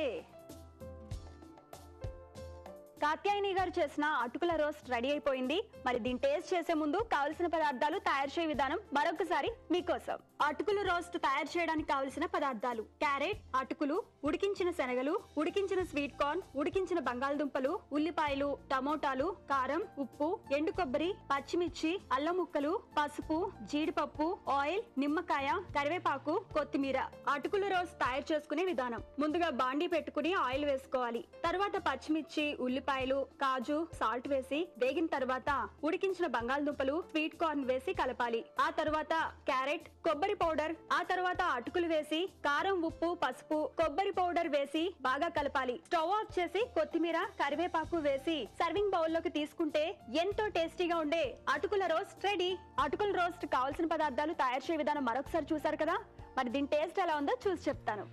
కాత్యాయని గారు చేసిన అటుకుల రోస్ట్ రెడీ అయిపోయింది. మరి దీన్ని టేస్ట్ చేసే ముందు కావలసిన పదార్థాలు, తయారు చేసే విధానం మరొకసారి మీకోసం. అటుకుల రోస్ట్ తయారు చేయడానికి కావలసిన పదార్థాలు: క్యారెట్, అటుకులు, ఉడికించిన శనగలు, ఉడికించిన స్వీట్ కార్న్, ఉడికించిన బంగాళదుంపలు, ఉల్లిపాయలు, టమోటాలు, కారం, ఉప్పు, ఎండు కొబ్బరి, పచ్చిమిర్చి, అల్లం ముక్కలు, పసుపు, జీడిపప్పు, ఆయిల్, నిమ్మకాయ, కరివేపాకు, కొత్తిమీర. అటుకుల రోస్ట్ తయారు చేసుకునే విధానం: ముందుగా బాండీ పెట్టుకుని ఆయిల్ వేసుకోవాలి. తర్వాత పచ్చిమిర్చి, ఉల్లిపాయలు, కాజు, సాల్ట్ వేసి వేగిన తర్వాత ఉడికించిన బంగాళదుంపలు, స్వీట్ కార్న్ వేసి కలపాలి. ఆ తర్వాత క్యారెట్, కొబ్బరి పౌడర్, ఆ తర్వాత అటుకులు వేసి కారం, ఉప్పు, పసుపు, కొబ్బరి పౌడర్ వేసి బాగా కలపాలి. స్టవ్ ఆఫ్ చేసి కొత్తిమీర, కరివేపాకు వేసి సర్వింగ్ బౌల్ లోకి తీసుకుంటే ఎంతో టేస్టీగా ఉండే అటుకుల రోస్ట్ రెడీ. అటుకుల రోస్ట్ కావాల్సిన పదార్థాలు, తయారు చేసే విధానం మరొకసారి చూసారు కదా. మరి దీని టేస్ట్ ఎలా ఉందో చూసి చెప్తాను.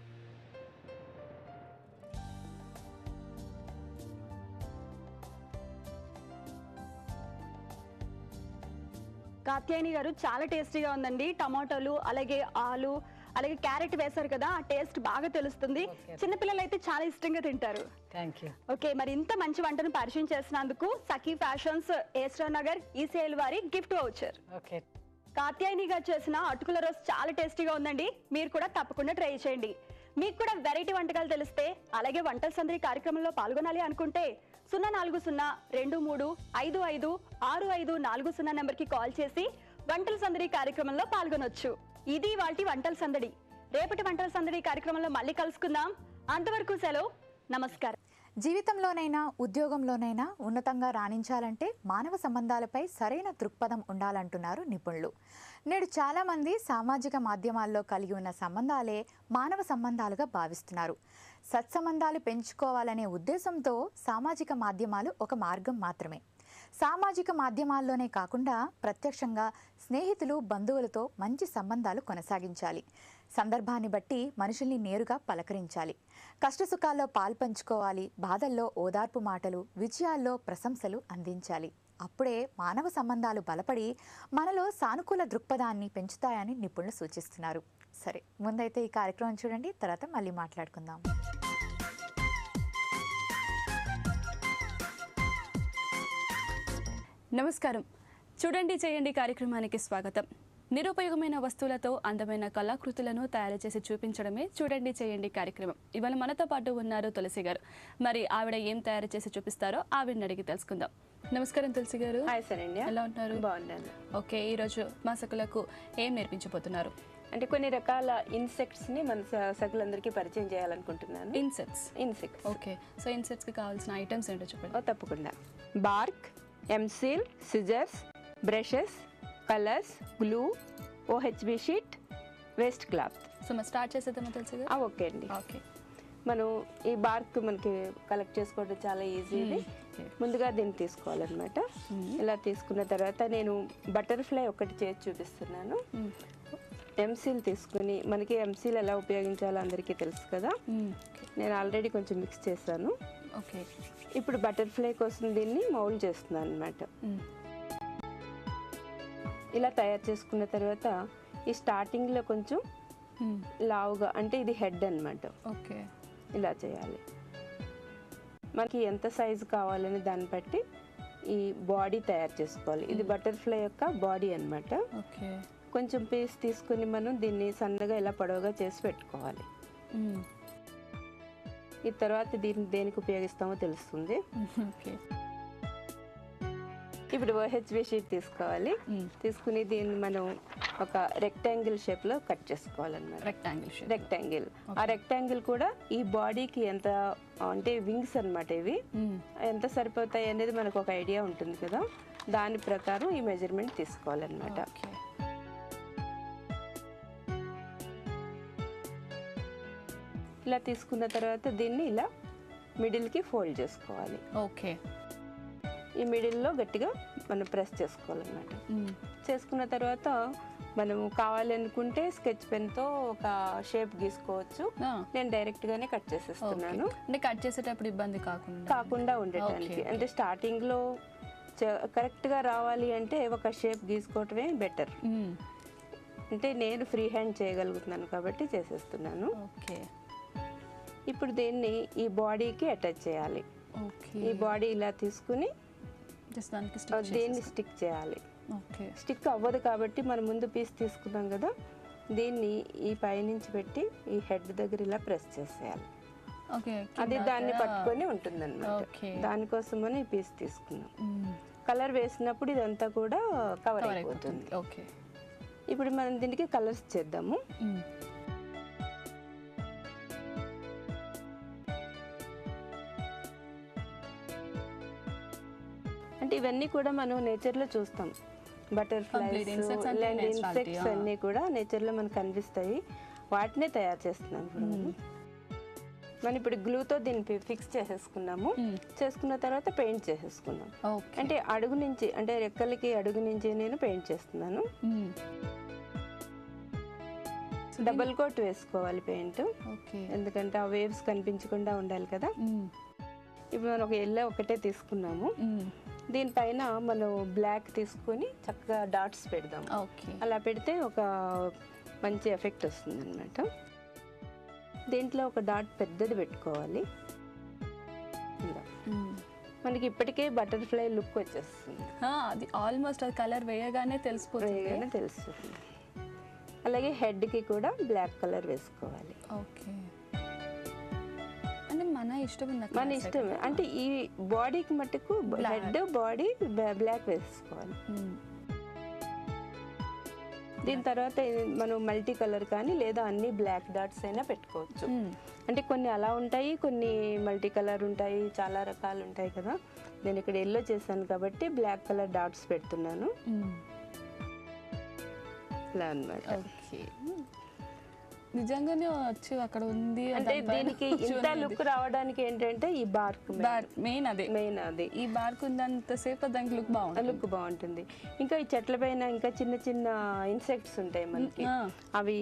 కాత్యాయని గారు, చాలా టేస్టీగా ఉందండి. టమాటోలు, అలాగే ఆలు, అలాగే క్యారెట్ వేశారు కదా, ఆ టేస్ట్ బాగా తెలుస్తుంది. చిన్నపిల్లలు అయితే చాలా ఇష్టంగా తింటారు. Thank you. ఓకే, మరి ఇంత మంచి వంటను పరిచయం చేసినందుకు సఖీ ఫ్యాషన్స్, ఏస్టర్ నగర్, ఈసీఎల్ వారి గిఫ్ట్ వౌచర్. ఓకే. కాత్యాయని గారు చేసిన అటుకుల రోస్ట్ చాలా టేస్టీగా ఉందండి. మీరు కూడా తప్పకుండా ట్రై చేయండి. మీకు కూడా వెరైటీ వంటకాలు తెలిస్తే, అలాగే వంటల సందడి కార్యక్రమంలో పాల్గొనాలి అనుకుంటే 0402355554540 నెంబర్కి కాల్ చేసి వంటల సందడి కార్యక్రమంలో పాల్గొనొచ్చు. ఇది వాటి వంటల సందడి. రేపటి వంటల సందడి కార్యక్రమంలో మళ్ళీ కలుసుకుందాం. అంతవరకు సెలవు, నమస్కారం. జీవితంలోనైనా ఉద్యోగంలోనైనా ఉన్నతంగా రాణించాలంటే మానవ సంబంధాలపై సరైన దృక్పథం ఉండాలంటున్నారు నిపుణులు. నేడు చాలామంది సామాజిక మాధ్యమాల్లో కలిగి ఉన్న సంబంధాలే మానవ సంబంధాలుగా భావిస్తున్నారు. సత్సంబంధాలు పెంచుకోవాలనే ఉద్దేశంతో సామాజిక మాధ్యమాలు ఒక మార్గం మాత్రమే. సామాజిక మాధ్యమాల్లోనే కాకుండా ప్రత్యక్షంగా స్నేహితులు, బంధువులతో మంచి సంబంధాలు కొనసాగించాలి. సందర్భాన్ని బట్టి మనుషుల్ని నేరుగా పలకరించాలి. కష్టసుఖాల్లో పాల్పంచుకోవాలి. బాధల్లో ఓదార్పు మాటలు, విజయాల్లో ప్రశంసలు అందించాలి. అప్పుడే మానవ సంబంధాలు బలపడి మనలో సానుకూల దృక్పథాన్ని పెంచుతాయని నిపుణులు సూచిస్తున్నారు. సరే, ముందైతే ఈ కార్యక్రమం చూడండి, తర్వాత మళ్ళీ మాట్లాడుకుందాం. నమస్కారం. చూడండి చేయండి కార్యక్రమానికి స్వాగతం. నిరుపయోగమైన వస్తువులతో అందమైన కళాకృతులను తయారు చేసి చూపించడమే చూడండి చేయండి కార్యక్రమం. ఇవాళ మనతో పాటు ఉన్నారు తులసి గారు. మరి ఆవిడ ఏం తయారు చేసి చూపిస్తారో ఆవిడని అడిగి తెలుసుకుందాం. నమస్కారం తులసి గారు. హాయ్ శరణ్య, ఎలా ఉంటారు? బాగున్నాను. ఓకే, ఈరోజు మా సకులకు ఏం నేర్పించబోతున్నారు? అంటే కొన్ని రకాల ఇన్సెక్ట్స్ని మన సకులందరికీ పరిచయం చేయాలనుకుంటున్నాను. ఇన్సెక్ట్స్. ఓకే, సో ఇన్సెక్ట్స్కి కావాల్సిన ఐటమ్స్ ఏంటో చెప్పండి. తప్పకుండా. Bark, M seal, scissors, brushes, colours, glue, OHP sheet, waste cloth. So మరి స్టార్ట్ చేసేద్దామా తులసి గారు? ఓకే అండి. ఓకే, మనం ఈ బార్క్ మనకి కలెక్ట్ చేసుకోవడం చాలా ఈజీ. ముందుగా దీన్ని తీసుకోవాలన్నమాట. ఇలా తీసుకున్న తర్వాత నేను బటర్ఫ్లై ఒకటి చేసి చూపిస్తున్నాను. ఎంసీల్ తీసుకుని, మనకి ఎంసీల్ ఎలా ఉపయోగించాలో అందరికీ తెలుసు కదా. నేను ఆల్రెడీ కొంచెం మిక్స్ చేశాను. ఓకే, ఇప్పుడు బటర్ఫ్లై కోసం దీన్ని మౌల్డ్ చేస్తున్నాను అనమాట. ఇలా తయారు చేసుకున్న తర్వాత ఈ స్టార్టింగ్లో కొంచెం లావుగా, అంటే ఇది హెడ్ అన్నమాట. ఓకే, ఇలా చేయాలి. మనకి ఎంత సైజు కావాలని దాన్ని బట్టి ఈ బాడీ తయారు చేసుకోవాలి. ఇది బటర్ఫ్లై యొక్క బాడీ అన్నమాట. ఓకే, కొంచెం పీస్ తీసుకుని మనం దీన్ని సన్నగా ఇలా పొడవుగా చేసి పెట్టుకోవాలి. ఈ తర్వాత దీన్ని దేనికి ఉపయోగిస్తామో తెలుస్తుంది. ఓకే, ఇప్పుడు ఓహెచ్బి షీట్ తీసుకోవాలి. తీసుకుని దీన్ని మనం ఒక రెక్టాంగిల్ షేప్లో కట్ చేసుకోవాలన్నమాట. రెక్టాంగిల్. ఆ రెక్టాంగిల్ కూడా ఈ బాడీకి ఎంత, అంటే వింగ్స్ అన్నమాట, ఇవి ఎంత సరిపోతాయి అనేది మనకు ఒక ఐడియా ఉంటుంది కదా. దాని ప్రకారం ఈ మెజర్మెంట్ తీసుకోవాలన్నమాట. ఇలా తీసుకున్న తర్వాత దీన్ని ఇలా మిడిల్కి ఫోల్డ్ చేసుకోవాలి. ఓకే, ఈ మిడిల్లో గట్టిగా మనం ప్రెస్ చేసుకోవాలన్నమాట. చేసుకున్న తర్వాత మనము కావాలనుకుంటే స్కెచ్ పెన్తో ఒక షేప్ గీసుకోవచ్చు. నేను డైరెక్ట్గానే కట్ చేసేస్తున్నాను. అంటే కట్ చేసేటప్పుడు ఇబ్బంది కాకుండా ఉండటానికి. అంటే స్టార్టింగ్లో కరెక్ట్గా రావాలి అంటే ఒక షేప్ గీసుకోవటమే బెటర్. అంటే నేను ఫ్రీ హ్యాండ్ చేయగలుగుతున్నాను కాబట్టి చేసేస్తున్నాను. ఓకే, ఇప్పుడు దీన్ని ఈ బాడీకి అటాచ్ చేయాలి. ఓకే. ఈ బాడీ ఇలా తీసుకుని జస్ట్ దానికి దీన్ని స్టిక్ చేయాలి. ఓకే. స్టిక్ అవ్వదు కాబట్టి మనం ముందు పీస్ తీసుకున్నాం కదా, దీన్ని ఈ పైనుంచి పెట్టి ఈ హెడ్ దగ్గర ఇలా ప్రెస్ చేసేయాలి. ఓకే. అది దాన్ని పట్టుకొని ఉంటుందన్నమాట. దానికోసమని ఈ పీస్ తీసుకున్నాం. కలర్ వేసినప్పుడు ఇదంతా కూడా కవర్ అయిపోతుంది. ఓకే. ఇప్పుడు మనం దీనికి కలర్స్ చేద్దాము. అంటే ఇవన్నీ కూడా మనం నేచర్లో చూస్తాం. బటర్ఫ్లైస్ ఇలాంటి ఇన్సెక్ట్స్ అన్నీ కూడా నేచర్లో మనకు కనిపిస్తాయి. వాటినే తయారు చేస్తున్నాం ఇప్పుడు మనం ఇప్పుడు గ్లూతో దీన్ని ఫిక్స్ చేసేసుకున్నాము. చేసుకున్న తర్వాత పెయింట్ చేసేసుకున్నాం. అంటే అడుగు నుంచి, అంటే రెక్కలకి అడుగు నుంచి నేను పెయింట్ చేస్తున్నాను. డబుల్ కోట్ వేసుకోవాలి పెయింట్, ఎందుకంటే ఆ వేవ్స్ కనిపించకుండా ఉండాలి కదా. ఇప్పుడు మనం ఒక ఎల్లో ఒకటే తీసుకున్నాము. దీనిపైన మనం బ్లాక్ తీసుకొని చక్కగా డాట్స్ పెడదాం. అలా పెడితే ఒక మంచి ఎఫెక్ట్ వస్తుంది అన్నమాట. దీంట్లో ఒక డాట్ పెద్దది పెట్టుకోవాలి. మనకి ఇప్పటికే బటర్ఫ్లై లుక్ వచ్చేస్తుంది. అది ఆల్మోస్ట్ అది కలర్ వేయగానే తెలిసిపోతుంది. తెలుస్తుంది. అలాగే హెడ్కి కూడా బ్లాక్ కలర్ వేసుకోవాలి. ఓకే. అంటే మన ఇష్టం, మన ఇష్టమే. అంటే ఈ బాడీకి మట్టుకు హెడ్ బాడీ బ్లాక్ వేసుకోవాలి. దీని తర్వాత మనం మల్టీ కలర్ కానీ లేదా అన్ని బ్లాక్ డాట్స్ అయినా పెట్టుకోవచ్చు. అంటే కొన్ని అలా ఉంటాయి, కొన్ని మల్టీ కలర్ ఉంటాయి, చాలా రకాలు ఉంటాయి కదా. నేను ఇక్కడ ఎల్లో చేశాను కాబట్టి బ్లాక్ కలర్ డాట్స్ పెడుతున్నాను. ఇలా అన్నమాట. నిజంగానే వచ్చి అక్కడ ఉంది అంటే దీనికి ఇంత లుక్ రావడానికి ఏంటంటే ఈ బార్క్ మెయిన్ అది ఈ బార్క్ ఉన్నంతసేపు దానికి లుక్ బాగుంటుంది. ఇంకా ఈ చెట్ల పైన ఇంకా చిన్న చిన్న ఇన్సెక్ట్స్ ఉంటాయి మనకి, అవి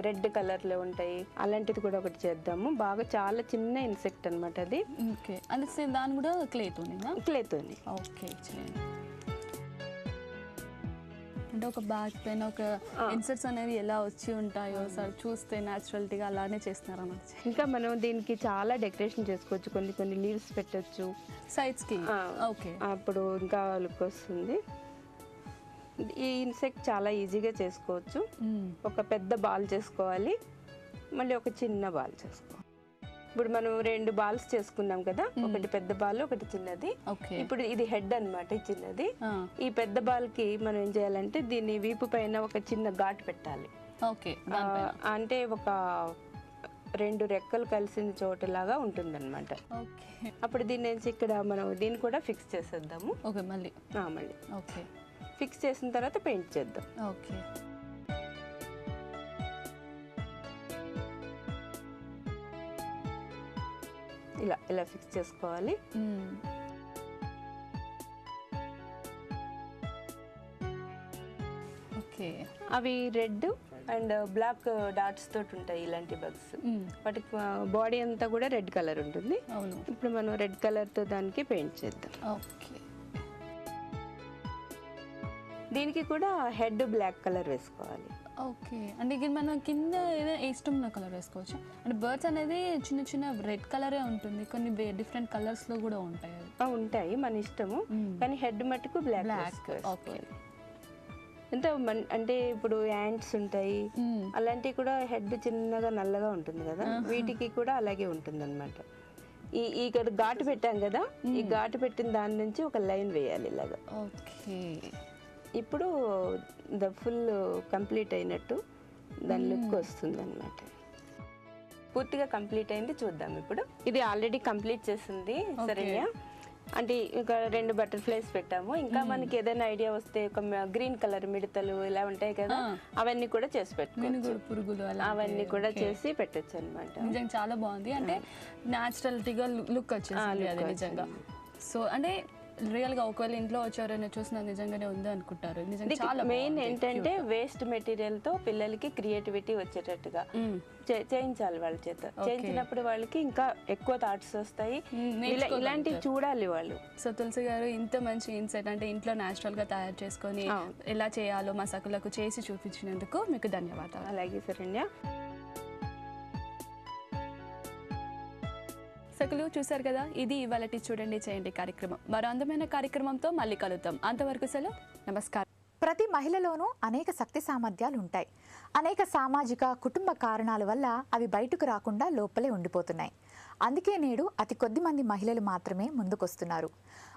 రెడ్ కలర్ లో ఉంటాయి. అలాంటిది కూడా ఒకటి చేద్దాము. బాగా చాలా చిన్న ఇన్సెక్ట్ అన్నమాట అది. ఓకే. అంటే దాని కూడా క్లేతోని. ఓకే. అంటే ఒక బ్యాక్ పైన ఒక ఇన్సెక్ట్స్ అనేవి ఎలా వచ్చి ఉంటాయో సార్ చూస్తే న్యాచురాలిటీగా అలానే చేస్తున్నారు అన్నమాట. ఇంకా మనం దీనికి చాలా డెకరేషన్ చేసుకోవచ్చు. కొన్ని లీవ్స్ పెట్టచ్చు సైడ్స్కి. ఓకే. అప్పుడు ఇంకా లుక్ వస్తుంది. ఈ ఇన్సెక్ట్ చాలా ఈజీగా చేసుకోవచ్చు. ఒక పెద్ద బాల్ చేసుకోవాలి, మళ్ళీ ఒక చిన్న బాల్ చేసుకోవాలి. ఇప్పుడు మనం 2 బాల్స్ చేసుకున్నాం కదా, ఒకటి పెద్ద బాల్ ఒకటి చిన్నది. ఇప్పుడు ఇది హెడ్ అన్నమాట, ఈ చిన్నది. ఈ పెద్ద బాల్ కి మనం ఏం చేయాలంటే దీన్ని వీపు పైన ఒక చిన్న ఘాట్ పెట్టాలి. అంటే ఒక 2 రెక్కలు కలిసిన చోటలాగా ఉంటుందన్నమాట. అప్పుడు దీన్ని ఇక్కడ మనం దీన్ని కూడా ఫిక్స్ చేసేద్దాము. మళ్ళీ ఫిక్స్ చేసిన తర్వాత పెయింట్ చేద్దాం. ఇలా ఫిక్స్ చేసుకోవాలి. అవి రెడ్ అండ్ బ్లాక్ డాట్స్ తోటి ఉంటాయి ఇలాంటి బగ్స్. వాటికి బాడీ అంతా కూడా రెడ్ కలర్ ఉంటుంది. ఇప్పుడు మనం రెడ్ కలర్ తో దానికి పెయింట్ చేద్దాం. దీనికి కూడా హెడ్ బ్లాక్ కలర్ వేసుకోవాలి. ఓకే. అంటే ఇక్కడ మనం కింద ఏదైనా ఇష్టం ఉన్న కలర్ వేసుకోవచ్చు. అంటే బర్డ్స్ అనేది చిన్న చిన్న రెడ్ కలరే ఉంటుంది, కొన్ని డిఫరెంట్ కలర్స్ లో కూడా ఉంటాయి మన ఇష్టము. కానీ హెడ్ మట్టుకు బ్లాక్. ఓకే. అంటే ఇప్పుడు యాంట్స్ ఉంటాయి, అలాంటివి కూడా హెడ్ చిన్నగా నల్లగా ఉంటుంది కదా, వీటికి కూడా అలాగే ఉంటుంది అన్నమాట. ఇక్కడ ఘాటు పెట్టాం కదా, ఈ ఘాటు పెట్టిన దాని నుంచి ఒక లైన్ వేయాలి ఇలాగా. ఓకే. ఇప్పుడు ఫుల్ కంప్లీట్ అయినట్టు దాని లుక్ వస్తుంది అన్నమాట. పూర్తిగా కంప్లీట్ అయింది, చూద్దాం ఇప్పుడు. ఇది ఆల్రెడీ కంప్లీట్ చేసింది శరణ్య. అంటే ఇంకా 2 బటర్ఫ్లైస్ పెట్టాము. ఇంకా మనకి ఏదైనా ఐడియా వస్తే ఒక గ్రీన్ కలర్ మిడతలు ఇలా ఉంటాయి కదా, అవన్నీ కూడా చేసి పెట్టుకోవచ్చు. పురుగులు అవన్నీ కూడా చేసి పెట్టచ్చు అన్నమాట. నిజంగా చాలా బాగుంది. అంటే న్యాచురాలిటీగా లుక్ వచ్చేసింది అది నిజంగా. సో అంటే రియల్ గా ఒకవేళ ఇంట్లో వచ్చారని చూసిన నిజంగానే ఉంది అనుకుంటారు. నిజంగా మెయిన్ ఏంటంటే వేస్ట్ మెటీరియల్ తో పిల్లలకి క్రియేటివిటీ వచ్చేటట్టుగా చేయించాలి వాళ్ళ చేత. చేయించినప్పుడు వాళ్ళకి ఇంకా ఎక్కువ థాట్స్ వస్తాయి, ఇలాంటివి చూడాలి వాళ్ళు. సో తులసి గారు, ఇంత మంచి ఇన్సైట్ అంటే ఇంట్లో న్యాచురల్ గా తయారు చేసుకొని ఎలా చేయాలో మా సకులకు చేసి చూపించినందుకు మీకు ధన్యవాదాలు. అలాగే శరణ్య. దర్శకులు చూశారు కదా, ఇది ఇవాళటి చూడండి చేయండి కార్యక్రమం. మరో అందమైన కార్యక్రమంతో మళ్ళీ కలుద్దాం. అంతవరకు సెలవు, నమస్కారం. ప్రతి మహిళలోనూ అనేక శక్తి సామర్థ్యాలు ఉంటాయి. అనేక సామాజిక కుటుంబ కారణాల వల్ల అవి బయటకు రాకుండా లోపలే ఉండిపోతున్నాయి. అందుకే నేడు అతి కొద్ది మంది మహిళలు మాత్రమే ముందుకొస్తున్నారు.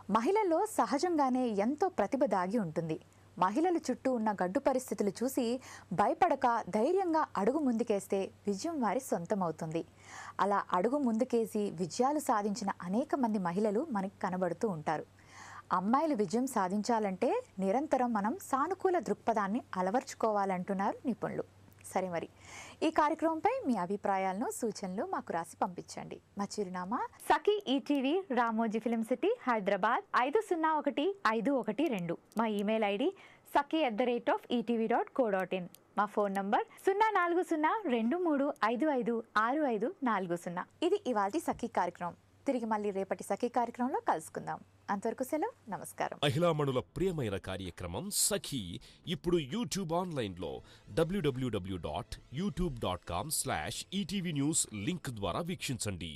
మహిళల్లో సహజంగానే ఎంతో ప్రతిభ దాగి ఉంటుంది. మహిళలు చుట్టూ ఉన్న గడ్డు పరిస్థితులు చూసి భయపడక ధైర్యంగా అడుగు ముందుకేస్తే విజయం వారి సొంతమవుతుంది. అలా అడుగు ముందుకేసి విజయాలు సాధించిన అనేక మంది మహిళలు మనకి కనబడుతూ ఉంటారు. అమ్మాయిలు విజయం సాధించాలంటే నిరంతరం మనం సానుకూల దృక్పథాన్ని అలవర్చుకోవాలంటున్నారు నిపుణులు. సరే, మరి ఈ కార్యక్రమంపై మీ అభిప్రాయాలను, సూచనలు మాకు రాసి పంపించండి. మా చిరునామా Sakhi ETV, Ramoji film city, Hyderabad 501512. మా ఈమెయిల్ ఐడి saki@etv.co.in. మా ఫోన్ నంబర్ 0402355640. ఇది ఇవాల్టి సఖీ కార్యక్రమం. తిరిగి మళ్ళీ రేపటి సఖీ కార్యక్రమంలో కలుసుకుందాం. అంతవరకు సెలవు, నమస్కారం. మహిళామణుల ప్రియమైన కార్యక్రమం సఖీ ఇప్పుడు యూట్యూబ్ ఆన్లైన్లో www.youtube.com/etv news లింక్ ద్వారా వీక్షించండి.